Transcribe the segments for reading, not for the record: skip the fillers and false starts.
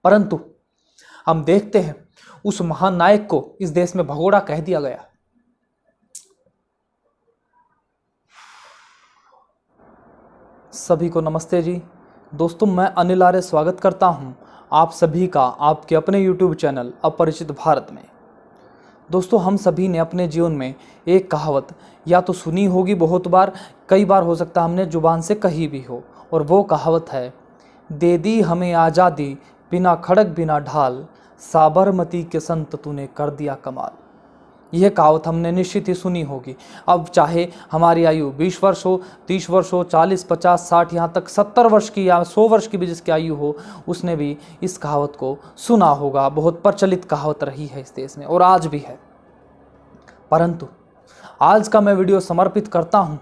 परंतु हम देखते हैं उस महान नायक को इस देश में भगोड़ा कह दिया गया। सभी को नमस्ते जी। दोस्तों, मैं अनिल आर्य स्वागत करता हूं आप सभी का आपके अपने YouTube चैनल अपरिचित भारत में। दोस्तों, हम सभी ने अपने जीवन में एक कहावत या तो सुनी होगी बहुत बार, कई बार हो सकता है हमने जुबान से कही भी हो, और वो कहावत है, दे दी हमें आज़ादी बिना खड़ग बिना ढाल, साबरमती के संत तूने कर दिया कमाल। यह कहावत हमने निश्चित ही सुनी होगी। अब चाहे हमारी आयु 20 वर्ष हो, 30 वर्ष हो, 40, 50, 60, यहाँ तक 70 वर्ष की या 100 वर्ष की भी जिसकी आयु हो, उसने भी इस कहावत को सुना होगा। बहुत प्रचलित कहावत रही है इस देश में और आज भी है। परंतु आज का मैं वीडियो समर्पित करता हूँ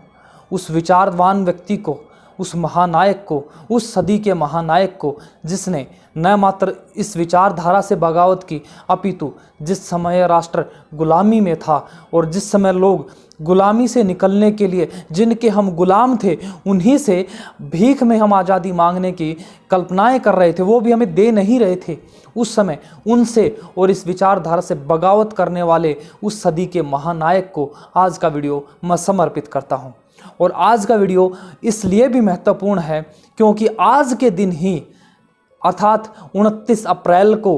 उस विचारवान व्यक्ति को, उस महानायक को, उस सदी के महानायक को, जिसने न मात्र इस विचारधारा से बगावत की, अपितु जिस समय राष्ट्र गुलामी में था और जिस समय लोग गुलामी से निकलने के लिए, जिनके हम गुलाम थे, उन्हीं से भीख में हम आज़ादी मांगने की कल्पनाएं कर रहे थे, वो भी हमें दे नहीं रहे थे। उस समय उनसे और इस विचारधारा से बगावत करने वाले उस सदी के महानायक को आज का वीडियो मैं समर्पित करता हूँ। और आज का वीडियो इसलिए भी महत्वपूर्ण है क्योंकि आज के दिन ही अर्थात 29 अप्रैल को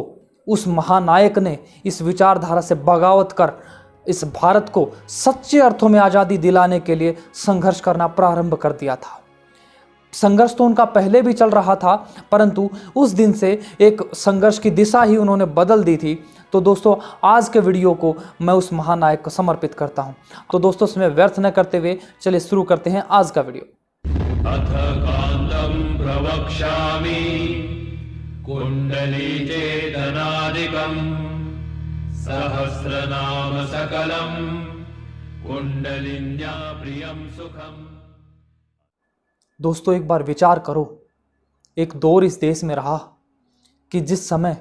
उस महानायक ने इस विचारधारा से बगावत कर इस भारत को सच्चे अर्थों में आज़ादी दिलाने के लिए संघर्ष करना प्रारंभ कर दिया था। संघर्ष तो उनका पहले भी चल रहा था, परंतु उस दिन से एक संघर्ष की दिशा ही उन्होंने बदल दी थी। तो दोस्तों, आज के वीडियो को मैं उस महानायक को समर्पित करता हूं। तो दोस्तों, समय व्यर्थ न करते हुए चलिए शुरू करते हैं आज का वीडियो। अथ कांदं प्रवक्ष्यामि कुंडली चेतनादिकं सहस्रनाम सकलं कुंडलिन्या प्रियं सुखम। दोस्तों, एक बार विचार करो, एक दौर इस देश में रहा कि जिस समय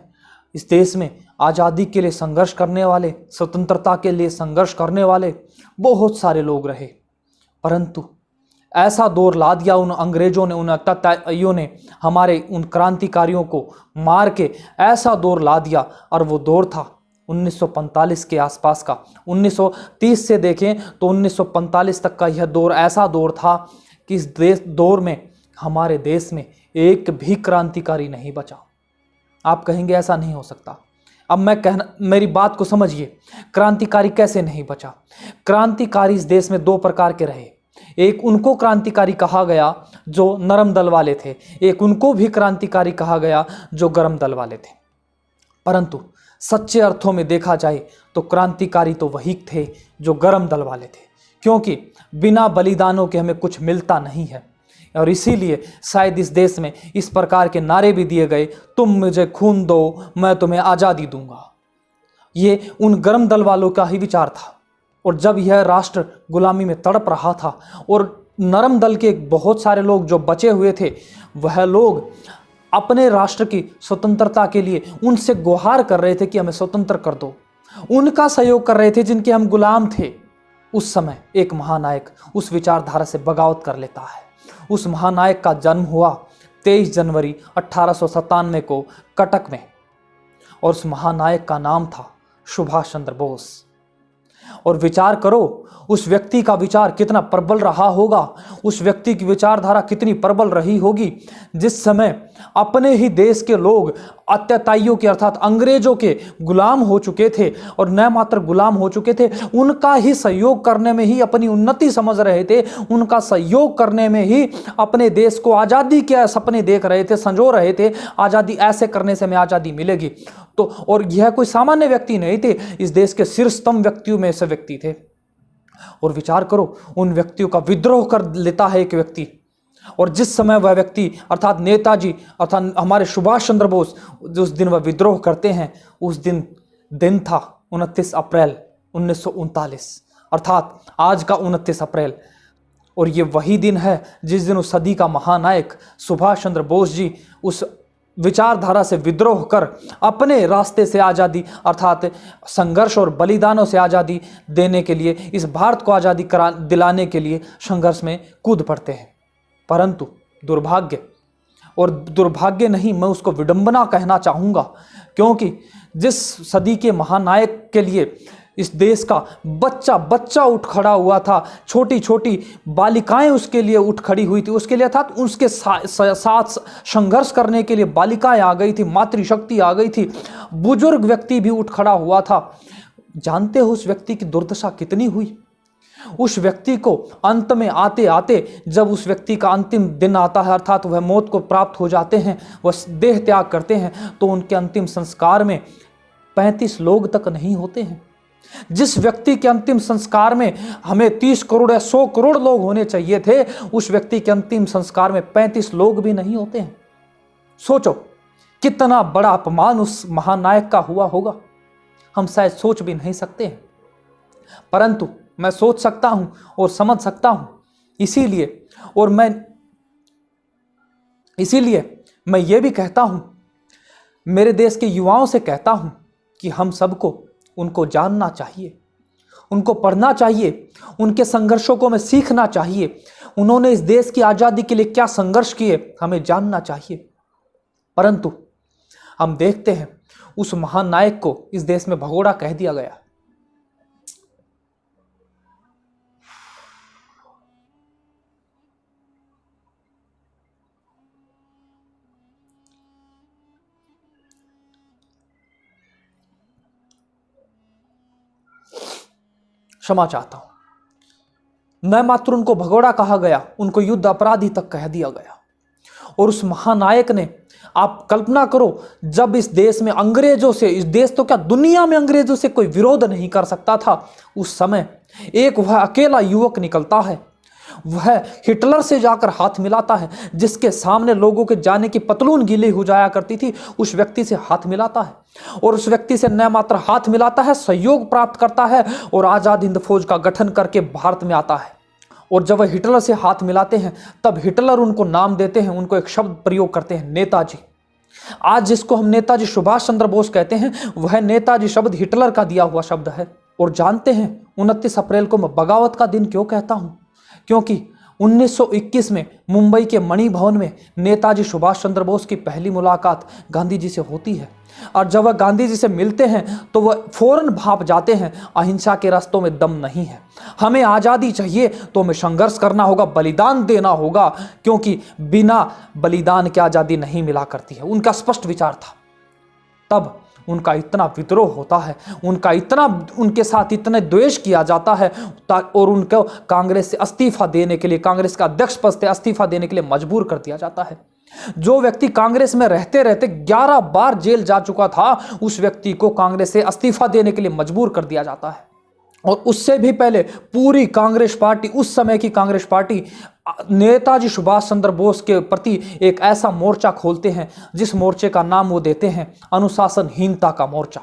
इस देश में आज़ादी के लिए संघर्ष करने वाले, स्वतंत्रता के लिए संघर्ष करने वाले बहुत सारे लोग रहे, परंतु ऐसा दौर ला दिया उन अंग्रेजों ने, उन अत्याचारियों ने हमारे उन क्रांतिकारियों को मार के ऐसा दौर ला दिया। और वो दौर था 1945 के आसपास का। 1930 से देखें तो 1945 तक का यह दौर ऐसा दौर था कि इस दौर में हमारे देश में एक भी क्रांतिकारी नहीं बचा। आप कहेंगे ऐसा नहीं हो सकता। अब मेरी बात को समझिए, क्रांतिकारी कैसे नहीं बचा। क्रांतिकारी इस देश में दो प्रकार के रहे। एक उनको क्रांतिकारी कहा गया जो नरम दल वाले थे, एक उनको भी क्रांतिकारी कहा गया जो गरम दल वाले थे। परंतु सच्चे अर्थों में देखा जाए तो क्रांतिकारी तो वही थे जो गरम दल वाले थे, क्योंकि बिना बलिदानों के हमें कुछ मिलता नहीं है। और इसीलिए शायद इस देश में इस प्रकार के नारे भी दिए गए, तुम मुझे खून दो मैं तुम्हें आज़ादी दूंगा। ये उन गरम दल वालों का ही विचार था। और जब यह राष्ट्र गुलामी में तड़प रहा था और नरम दल के बहुत सारे लोग जो बचे हुए थे, वह लोग अपने राष्ट्र की स्वतंत्रता के लिए उनसे गुहार कर रहे थे कि हमें स्वतंत्र कर दो, उनका सहयोग कर रहे थे जिनके हम गुलाम थे। उस समय एक महानायक उस विचारधारा से बगावत कर लेता है। उस महानायक का जन्म हुआ 23 जनवरी 1897 को कटक में, और उस महानायक का नाम था सुभाष चंद्र बोस। और विचार करो, उस व्यक्ति का विचार कितना प्रबल रहा होगा, उस व्यक्ति की विचारधारा कितनी प्रबल रही होगी, जिस समय अपने ही देश के लोग अत्याचारियों के अर्थात अंग्रेजों के गुलाम हो चुके थे, और न मात्र गुलाम हो चुके थे, उनका ही सहयोग करने में ही अपनी उन्नति समझ रहे थे, उनका सहयोग करने में ही अपने देश को आज़ादी के सपने देख रहे थे, संजो रहे थे, आज़ादी ऐसे करने से हमें आज़ादी मिलेगी। तो और यह कोई सामान्य व्यक्ति नहीं थे, इस देश के शीर्षतम व्यक्तियों में से व्यक्ति थे। और विचार करो, उन व्यक्तियों का विद्रोह कर लेता है एक व्यक्ति, और जिस समय वह व्यक्ति अर्थात नेताजी अर्थात हमारे सुभाष चंद्र बोस जिस दिन वह विद्रोह करते हैं, उस दिन था 29 अप्रैल 1939, अर्थात आज का 29 अप्रैल। और ये वही दिन है जिस दिन उस सदी का महानायक सुभाष चंद्र बोस जी उस विचारधारा से विद्रोह कर अपने रास्ते से आज़ादी अर्थात संघर्ष और बलिदानों से आज़ादी देने के लिए, इस भारत को आज़ादी दिलाने के लिए संघर्ष में कूद पड़ते हैं। परंतु दुर्भाग्य और दुर्भाग्य नहीं, मैं उसको विडंबना कहना चाहूँगा, क्योंकि जिस सदी के महानायक के लिए इस देश का बच्चा बच्चा उठ खड़ा हुआ था, छोटी छोटी बालिकाएं उसके लिए उठ खड़ी हुई थी, उसके लिए अर्थात उसके साथ संघर्ष करने के लिए बालिकाएं आ गई थी, मातृशक्ति आ गई थी, बुजुर्ग व्यक्ति भी उठ खड़ा हुआ था। जानते हो उस व्यक्ति की दुर्दशा कितनी हुई? उस व्यक्ति को अंत में आते आते, जब उस व्यक्ति का अंतिम दिन आता है, अर्थात वह मौत को प्राप्त हो जाते हैं, वह देह त्याग करते हैं, तो उनके अंतिम संस्कार में 35 लोग तक नहीं होते हैं। जिस व्यक्ति के अंतिम संस्कार में हमें 30 करोड़ या 100 करोड़ लोग होने चाहिए थे, उस व्यक्ति के अंतिम संस्कार में 35 लोग भी नहीं होते हैं। सोचो कितना बड़ा अपमान उस महानायक का हुआ होगा, हम शायद सोच भी नहीं सकते हैं, परंतु मैं सोच सकता हूं और समझ सकता हूं। इसीलिए मैं ये भी कहता हूं, मेरे देश के युवाओं से कहता हूं कि हम सबको उनको जानना चाहिए, उनको पढ़ना चाहिए, उनके संघर्षों को हमें सीखना चाहिए। उन्होंने इस देश की आज़ादी के लिए क्या संघर्ष किए हमें जानना चाहिए। परंतु हम देखते हैं उस महान नायक को इस देश में भगोड़ा कह दिया गया। क्षमा चाहता हूं, न मात्र उनको भगोड़ा कहा गया, उनको युद्ध अपराधी तक कह दिया गया। और उस महानायक ने, आप कल्पना करो, जब इस देश में अंग्रेजों से, इस देश तो क्या दुनिया में अंग्रेजों से कोई विरोध नहीं कर सकता था, उस समय एक वह अकेला युवक निकलता है, वह हिटलर से जाकर हाथ मिलाता है, जिसके सामने लोगों के जाने की पतलून गीली हो जाया करती थी, उस व्यक्ति से हाथ मिलाता है, और उस व्यक्ति से न मात्र हाथ मिलाता है, सहयोग प्राप्त करता है और आज़ाद हिंद फौज का गठन करके भारत में आता है। और जब वह हिटलर से हाथ मिलाते हैं, तब हिटलर उनको नाम देते हैं, उनको एक शब्द प्रयोग करते हैं, नेताजी। आज जिसको हम नेताजी सुभाष चंद्र बोस कहते हैं, वह नेताजी शब्द हिटलर का दिया हुआ शब्द है। और जानते हैं 29 अप्रैल को मैं बगावत का दिन क्यों कहता हूं? क्योंकि 1921 में मुंबई के मणि भवन में नेताजी सुभाष चंद्र बोस की पहली मुलाकात गांधी जी से होती है। और जब वह गांधी जी से मिलते हैं तो वह फौरन भाप जाते हैं, अहिंसा के रास्तों में दम नहीं है, हमें आज़ादी चाहिए तो हमें संघर्ष करना होगा, बलिदान देना होगा, क्योंकि बिना बलिदान के आज़ादी नहीं मिला करती है। उनका स्पष्ट विचार था। तब उनका इतना विद्रोह होता है, उनके साथ इतने द्वेष किया जाता है, और उनको कांग्रेस से इस्तीफा देने के लिए, कांग्रेस का अध्यक्ष पद से इस्तीफा देने के लिए मजबूर कर दिया जाता है। जो व्यक्ति कांग्रेस में रहते रहते 11 बार जेल जा चुका था, उस व्यक्ति को कांग्रेस से इस्तीफा देने के लिए मजबूर कर दिया जाता है। और उससे भी पहले पूरी कांग्रेस पार्टी, उस समय की कांग्रेस पार्टी, नेताजी सुभाष चंद्र बोस के प्रति एक ऐसा मोर्चा खोलते हैं, जिस मोर्चे का नाम वो देते हैं अनुशासनहीनता का मोर्चा।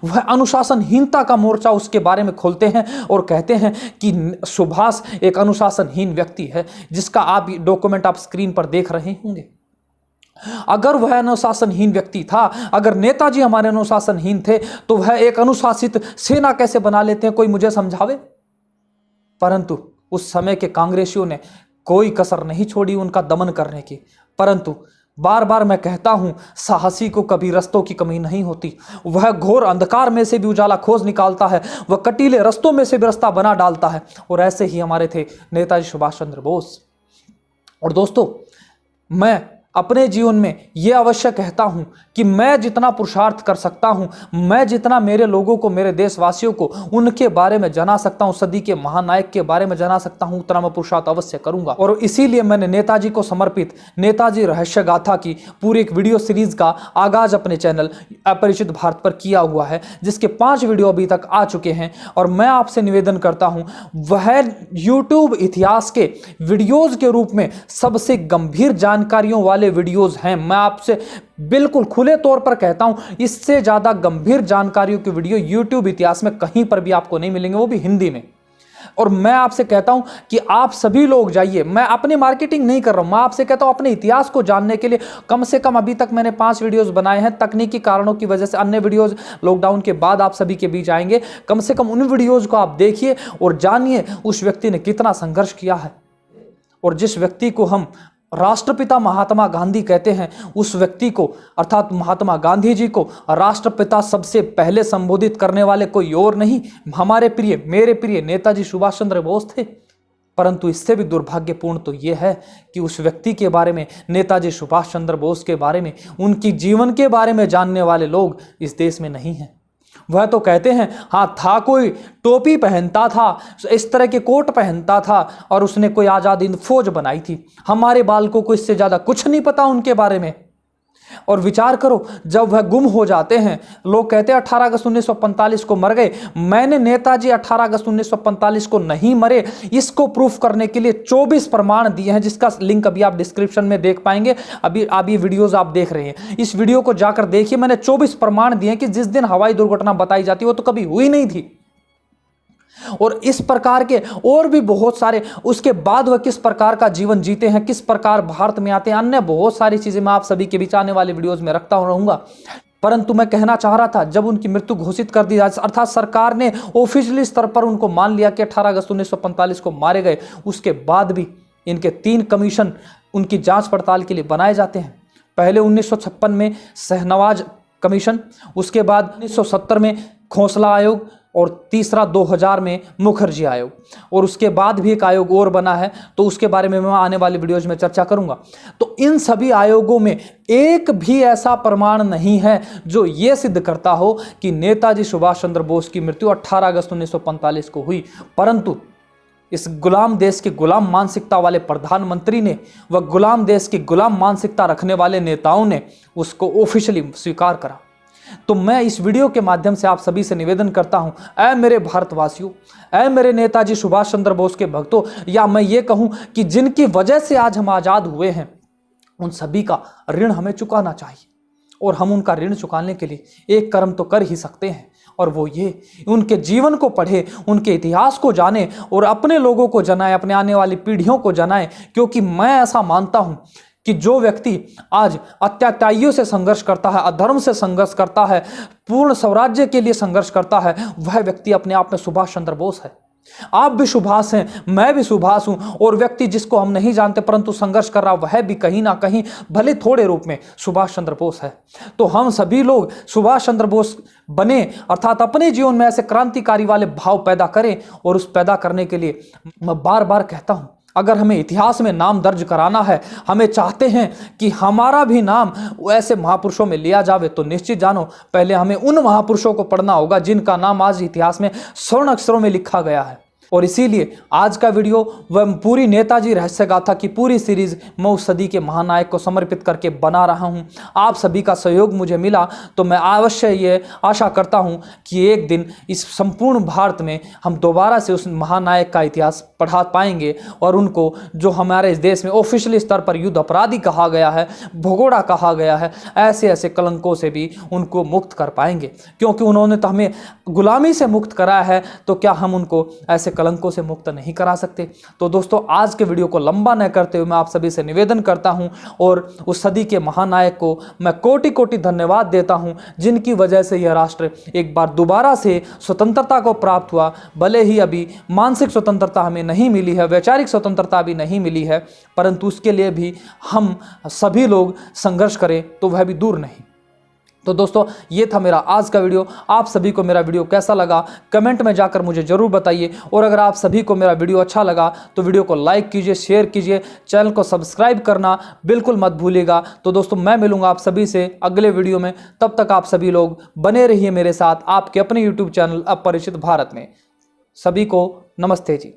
वह अनुशासनहीनता का मोर्चा उसके बारे में खोलते हैं और कहते हैं कि सुभाष एक अनुशासनहीन व्यक्ति है, जिसका आप डॉक्यूमेंट आप स्क्रीन पर देख रहे होंगे। अगर वह अनुशासनहीन व्यक्ति था, अगर नेताजी हमारे अनुशासनहीन थे, तो वह एक अनुशासित सेना कैसे बना लेते हैं, कोई मुझे समझावे। परंतु उस समय के कांग्रेसियों ने कोई कसर नहीं छोड़ी उनका दमन करने की। परंतु बार बार मैं कहता हूं, साहसी को कभी रास्तों की कमी नहीं होती। वह घोर अंधकार में से भी उजाला खोज निकालता है, वह कटीले रास्तों में से भी रास्ता बना डालता है। और ऐसे ही हमारे थे नेताजी सुभाष चंद्र बोस। और दोस्तों, मैं अपने जीवन में यह अवश्य कहता हूं कि मैं जितना पुरुषार्थ कर सकता हूं, मैं जितना मेरे लोगों को, मेरे देशवासियों को उनके बारे में जना सकता हूं, सदी के महानायक के बारे में जना सकता हूं, उतना मैं पुरुषार्थ अवश्य करूंगा। और इसीलिए मैंने नेताजी को समर्पित नेताजी रहस्य गाथा की पूरी एक वीडियो सीरीज का आगाज अपने चैनल अपरिचित भारत पर किया हुआ है, जिसके 5 वीडियो अभी तक आ चुके हैं। और मैं आपसे निवेदन करता हूं, वह यूट्यूब इतिहास के वीडियोज के रूप में सबसे गंभीर जानकारियों वाले वीडियोस हैं। मैं आपसे बिल्कुल खुले तौर पर कहता हूं, इससे ज्यादा गंभीर जानकारियों की वीडियो YouTube इतिहास में कहीं पर भी आपको नहीं मिलेंगे, वो भी हिंदी में। और मैं आपसे कहता हूं कि आप सभी लोग जाइए, मैं अपनी मार्केटिंग नहीं कर रहा हूं, मैं आपसे कहता हूं अपने इतिहास को जानने के लिए कम से कम अभी तक मैंने 5 वीडियोस बनाए हैं। तकनीकी कारणों की वजह से अन्य वीडियोस लॉकडाउन के बाद आप सभी के बीच आएंगे। कम से कम उन वीडियोज को आप देखिए और जानिए उस व्यक्ति ने कितना संघर्ष किया है। और जिस व्यक्ति को हम राष्ट्रपिता महात्मा गांधी कहते हैं, उस व्यक्ति को अर्थात महात्मा गांधी जी को राष्ट्रपिता सबसे पहले संबोधित करने वाले कोई और नहीं, हमारे प्रिय, मेरे प्रिय नेताजी सुभाष चंद्र बोस थे। परंतु इससे भी दुर्भाग्यपूर्ण तो ये है कि उस व्यक्ति के बारे में, नेताजी सुभाष चंद्र बोस के बारे में, उनकी जीवन के बारे में जानने वाले लोग इस देश में नहीं हैं। वह तो कहते हैं हाँ था, कोई टोपी पहनता था, इस तरह के कोट पहनता था और उसने कोई आज़ाद हिंद फौज बनाई थी। हमारे बालकों को इससे ज़्यादा कुछ नहीं पता उनके बारे में। और विचार करो, जब वह गुम हो जाते हैं, लोग कहते हैं 18 अगस्त 1945 को मर गए। मैंने नेताजी 18 अगस्त 1945 को नहीं मरे, इसको प्रूफ करने के लिए 24 प्रमाण दिए हैं, जिसका लिंक अभी आप डिस्क्रिप्शन में देख पाएंगे। अभी ये वीडियोस आप देख रहे हैं, इस वीडियो को जाकर देखिए। मैंने 24 प्रमाण दिए हैं कि जिस दिन हवाई दुर्घटना बताई जाती है वो तो कभी हुई नहीं थी। और इस प्रकार के और भी बहुत सारे, उसके बाद वह किस प्रकार का जीवन जीते हैं, किस प्रकार भारत में आते हैं, अन्य बहुत सारी चीजें मैं आप सभी के बीच आने वाले वीडियोस में रखता रहूंगा। परंतु मैं कहना चाह रहा था, जब उनकी मृत्यु घोषित कर दी, अर्थात सरकार ने ऑफिशियली स्तर पर उनको मान लिया कि 18 अगस्त 1945 को मारे गए, उसके बाद भी इनके 3 कमीशन उनकी जांच पड़ताल के लिए बनाए जाते हैं। पहले 1956 में शहनवाज कमीशन, उसके बाद 1970 में खोसला आयोग और तीसरा 2000 में मुखर्जी आयोग, और उसके बाद भी एक आयोग और बना है, तो उसके बारे में मैं आने वाली वीडियोज में चर्चा करूंगा। तो इन सभी आयोगों में एक भी ऐसा प्रमाण नहीं है जो ये सिद्ध करता हो कि नेताजी सुभाष चंद्र बोस की मृत्यु 18 अगस्त 1945 को हुई। परंतु इस गुलाम देश की गुलाम मानसिकता वाले प्रधानमंत्री ने, व गुलाम देश की गुलाम मानसिकता रखने वाले नेताओं ने उसको ऑफिशियली स्वीकार करा। तो मैं इस वीडियो के माध्यम से आप सभी से निवेदन करता हूं, ऐ मेरे भारतवासियों, ऐ मेरे नेताजी सुभाष चंद्र बोस के भक्तों, या मैं ये कहूं कि जिनकी वजह से आज हम आज़ाद हुए हैं, उन सभी का ऋण हमें चुकाना चाहिए। और हम उनका ऋण चुकाने के लिए एक कर्म तो कर ही सकते हैं, और वो ये, उनके जीवन को पढ़े, उनके इतिहास को जाने और अपने लोगों को जनाए, अपने आने वाली पीढ़ियों को जनाए। क्योंकि मैं ऐसा मानता हूं कि जो व्यक्ति आज अत्याचारियों से संघर्ष करता है, अधर्म से संघर्ष करता है, पूर्ण स्वराज्य के लिए संघर्ष करता है, वह व्यक्ति अपने आप में सुभाष चंद्र बोस है। आप भी सुभाष हैं, मैं भी सुभाष हूं, और व्यक्ति जिसको हम नहीं जानते परंतु संघर्ष कर रहा, वह भी कहीं ना कहीं भले थोड़े रूप में सुभाष चंद्र बोस है। तो हम सभी लोग सुभाष चंद्र बोस बने, अर्थात अपने जीवन में ऐसे क्रांतिकारी वाले भाव पैदा करें। और उस पैदा करने के लिए मैं बार बार कहता हूं, अगर हमें इतिहास में नाम दर्ज कराना है, हमें चाहते हैं कि हमारा भी नाम ऐसे महापुरुषों में लिया जावे, तो निश्चित जानो पहले हमें उन महापुरुषों को पढ़ना होगा जिनका नाम आज इतिहास में स्वर्ण अक्षरों में लिखा गया है। और इसीलिए आज का वीडियो वह पूरी नेताजी रहस्य गाथा की पूरी सीरीज मैं उस सदी के महानायक को समर्पित करके बना रहा हूं। आप सभी का सहयोग मुझे मिला तो मैं अवश्य ये आशा करता हूं कि एक दिन इस संपूर्ण भारत में हम दोबारा से उस महानायक का इतिहास पढ़ा पाएंगे, और उनको जो हमारे इस देश में ऑफिशियली स्तर पर युद्ध अपराधी कहा गया है, भगोड़ा कहा गया है, ऐसे ऐसे कलंकों से भी उनको मुक्त कर पाएंगे। क्योंकि उन्होंने तो हमें गुलामी से मुक्त कराया है, तो क्या हम उनको ऐसे कलंकों से मुक्त नहीं करा सकते? तो दोस्तों, आज के वीडियो को लंबा न करते हुए मैं आप सभी से निवेदन करता हूं, और उस सदी के महानायक को मैं कोटि कोटि धन्यवाद देता हूं, जिनकी वजह से यह राष्ट्र एक बार दोबारा से स्वतंत्रता को प्राप्त हुआ। भले ही अभी मानसिक स्वतंत्रता हमें नहीं मिली है, वैचारिक स्वतंत्रता भी नहीं मिली है, परंतु उसके लिए भी हम सभी लोग संघर्ष करें तो वह भी दूर नहीं। तो दोस्तों, ये था मेरा आज का वीडियो। आप सभी को मेरा वीडियो कैसा लगा कमेंट में जाकर मुझे ज़रूर बताइए, और अगर आप सभी को मेरा वीडियो अच्छा लगा तो वीडियो को लाइक कीजिए, शेयर कीजिए, चैनल को सब्सक्राइब करना बिल्कुल मत भूलिएगा। तो दोस्तों, मैं मिलूंगा आप सभी से अगले वीडियो में। तब तक आप सभी लोग बने रहिए मेरे साथ आपके अपने यूट्यूब चैनल अपरिचित भारत में। सभी को नमस्ते जी।